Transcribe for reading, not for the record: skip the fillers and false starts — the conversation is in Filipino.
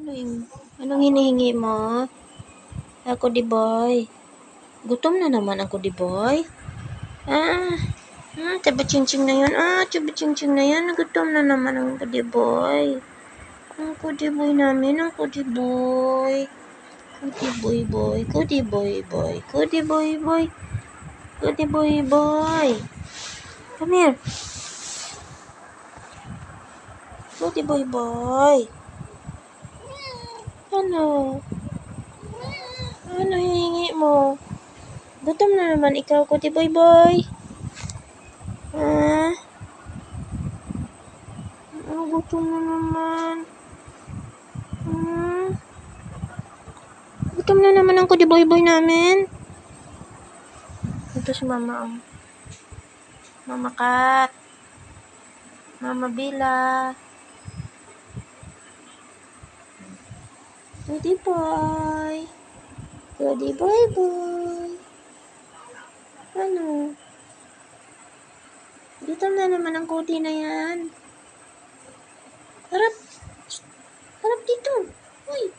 Anong hinihingi mo? Ako di boy. Gutom na naman ako di boy. Chaba-ching-ching na yun. Chaba-ching-ching na yan. Gutom na naman ang di boy. Ang kudi boy namin. Ang kudi boy. Kudi boy boy. Kudi boy boy. Kudi boy boy. Kudi boy boy. Come here. Kudi boy boy. Ano? Ano hihingi mo? Gutom na naman ikaw, Kuti Boy Boy. Gutom na naman. Gutom na naman ang Kuti Boy Boy namin. Ito si Mama. Mama Kat. Mama Bila. Kuti Boy. Kuti Boy Boy. Ano? Gutom na naman ang kuti na yan. Harap. Harap dito. Uy.